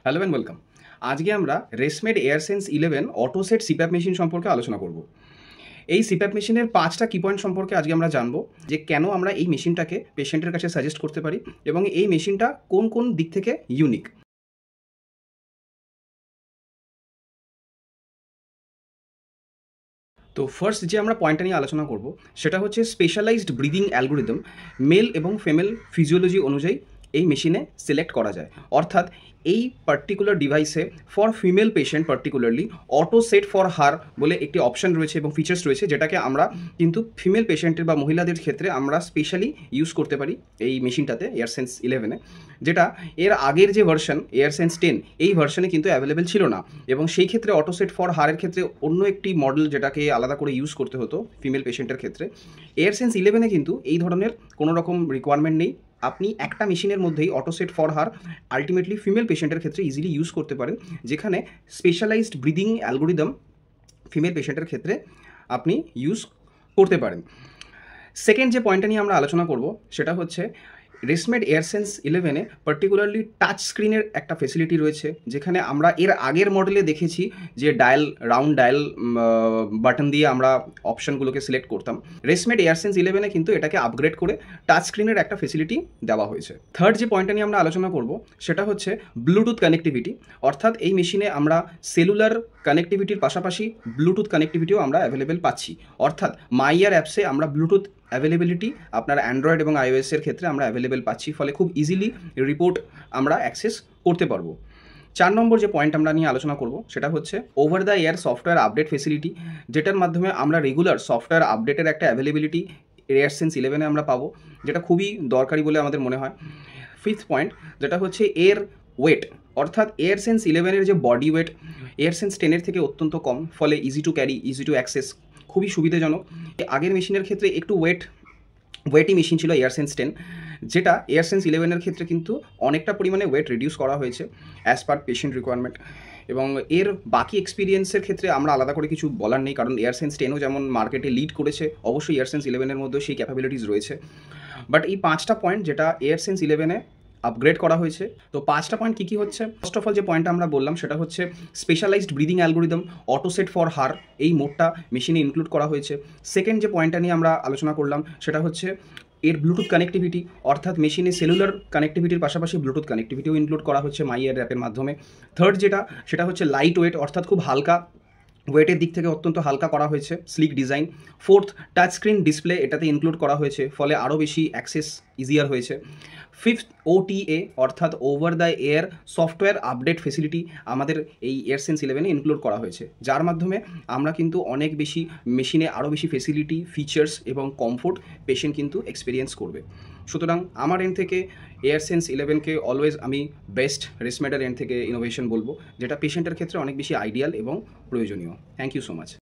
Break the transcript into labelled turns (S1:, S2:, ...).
S1: Hello and welcome. আজকে আমরা রেসমেড এয়ারসেন্স 11 অটোসেট CPAP machine সম্পর্কে আলোচনা করব। এই সিপ্যাপ মেশিনের 5টা কি পয়েন্ট সম্পর্কে আজকে আমরা জানবো, যে কেন আমরা এই মেশিনটাকে পেশেন্টের কাছে সাজেস্ট করতে পারি এবং এই মেশিনটা কোন কোন দিক থেকে ইউনিক। তো ফার্স্ট যে আমরা পয়েন্টটা নিয়ে আলোচনা করব সেটা হচ্ছে স্পেশালাইজড ব্রিদিং অ্যালগোরিদম মেল এবং ফিমেল ফিজিওলজি অনুযায়ী এই মেশিনে সিলেক্ট করা যায়। অর্থাৎ এই পার্টিকুলার ডিভাইসে for female patient particularly auto set for হার বলে একটি অপশন রয়েছে এবং ফিচার্স রয়েছে, যেটাকে আমরা কিন্তু ফিমেল পেশেন্টের বা মহিলাদের ক্ষেত্রে আমরা স্পেশালি ইউজ করতে পারি এই মেশিনটাতে এয়ারসেন্স 11-এ, যেটা এর আগের যে ভার্সন এয়ারসেন্স 10 এই ভার্সনে কিন্তু অ্যাভেলেবেল ছিল না। এবং সেই ক্ষেত্রে অটো সেট ফর হারের ক্ষেত্রে অন্য একটি মডেল যেটাকে আলাদা করে ইউজ করতে হতো ফিমেল পেশেন্টের ক্ষেত্রে। এয়ারসেন্স 11-এ কিন্তু এই ধরনের কোনো রকম রিকোয়ারমেন্ট নেই। আপনি একটা মেশিনের মধ্যেই auto set for her ultimately female পেশেন্টের ক্ষেত্রে ইজিলি ইউজ করতে পারেন, যেখানে স্পেশালাইজড ব্রিদিং অ্যালগোরিদম ফিমেল পেশেন্টের ক্ষেত্রে আপনি ইউজ করতে পারেন। সেকেন্ড যে পয়েন্টটা নিয়ে আমরা আলোচনা করব সেটা হচ্ছে রেসমেড এয়ারসেন্স 11-এ পার্টিকুলারলি টাচ স্ক্রিনের একটা ফেসিলিটি রয়েছে, যেখানে আমরা এর আগের মডেলে দেখেছি যে রাউন্ড ডায়াল বাটন দিয়ে আমরা অপশানগুলোকে সিলেক্ট করতাম। রেসমেড এয়ারসেন্স 11-এ কিন্তু এটাকে আপগ্রেড করে টাচ স্ক্রিনের একটা ফেসিলিটি দেওয়া হয়েছে। থার্ড যে পয়েন্টটা নিয়ে আমরা আলোচনা করব সেটা হচ্ছে ব্লুটুথ কানেক্টিভিটি। অর্থাৎ এই মেশিনে আমরা সেলুলার কানেক্টিভিটির পাশাপাশি ব্লুটুথ কানেক্টিভিটিও আমরা অ্যাভেলেবেল পাচ্ছি। অর্থাৎ মাইয়ার অ্যাপসে আমরা ব্লুটুথ অ্যাভেলেবিলিটি আপনার অ্যান্ড্রয়েড এবং আইওএসের ক্ষেত্রে আমরা অ্যাভেলেবেল পাচ্ছি, ফলে খুব ইজিলি রিপোর্ট আমরা অ্যাক্সেস করতে পারবো। 4 নম্বর যে পয়েন্ট আমরা নিয়ে আলোচনা করব সেটা হচ্ছে over the air software update facility, যেটার মাধ্যমে আমরা রেগুলার সফটওয়্যার আপডেটের একটা অ্যাভেলেবিলিটি এয়ারসেন্স 11-এ আমরা পাবো, যেটা খুবই দরকারি বলে আমাদের মনে হয়। ফিফথ পয়েন্ট যেটা হচ্ছে এর ওয়েট, অর্থাৎ এয়ারসেন্স 11-এর যে বডি ওয়েট এয়ারসেন্স 10-এর থেকে অত্যন্ত কম, ফলে easy to carry, easy to access, খুবই সুবিধাজনক। আগের মেশিনের ক্ষেত্রে একটু ওয়েটি মেশিন ছিল এয়ারসেন্স 10, যেটা এয়ারসেন্স 11-এর ক্ষেত্রে কিন্তু অনেকটা পরিমাণে ওয়েট রিডিউস করা হয়েছে অ্যাজ পার পেশেন্ট রিকোয়ারমেন্ট। এবং এর বাকি এক্সপিরিয়েন্সের ক্ষেত্রে আমরা আলাদা করে কিছু বলার নেই, কারণ এয়ারসেন্স 10ও যেমন মার্কেটে লিড করেছে, অবশ্যই এয়ারসেন্স 11-এর মধ্যেও সেই ক্যাপাবিলিটিস রয়েছে। বাট এই 5টা পয়েন্ট যেটা এয়ারসেন্স 11-এ আপগ্রেড করা হয়েছে, তো 5টা পয়েন্ট কী কী হচ্ছে? ফার্স্ট অফ অল যে পয়েন্টটা আমরা বললাম সেটা হচ্ছে specialised breathing algorithm auto set for her, এই মোডটা মেশিনে ইনক্লুড করা হয়েছে। সেকেন্ড যে পয়েন্টটা নিয়ে আমরা আলোচনা করলাম সেটা হচ্ছে এর ব্লুটুথ কানেক্টিভিটি, অর্থাৎ মেশিনে সেলুলার কানেক্টিভিটির পাশাপাশি ব্লুটুথ কানেক্টিভিটিও ইনক্লুড করা হচ্ছে মাইয়ার অ্যাপের মাধ্যমে। থার্ড সেটা হচ্ছে লাইট ওয়েট, অর্থাৎ খুব হালকা, ওয়েটের দিক থেকে অত্যন্ত হালকা করা হয়েছে, slick design. Fourth, touch screen display এটাতে ইনক্লুড করা হয়েছে, ফলে আরও বেশি অ্যাক্সেস ইজিয়ার হয়েছে। ফিফথ, OTA অর্থাৎ over the air software update facility আমাদের এই এয়ারসেন্স 11-এ ইনক্লুড করা হয়েছে, যার মাধ্যমে আমরা কিন্তু অনেক বেশি মেশিনে আরও বেশি ফেসিলিটি, ফিচার্স এবং কমফোর্ট পেশেন্ট কিন্তু এক্সপিরিয়েন্স করবে। সুতরাং আমার এন্ড থেকে এয়ারসেন্স 11-কে অলওয়েজ আমি বেস্ট রেসমেডের এন্ড থেকে ইনোভেশন বলবো, যেটা পেশেন্টের ক্ষেত্রে অনেক বেশি আইডিয়াল এবং প্রয়োজনীয়। Thank you so much.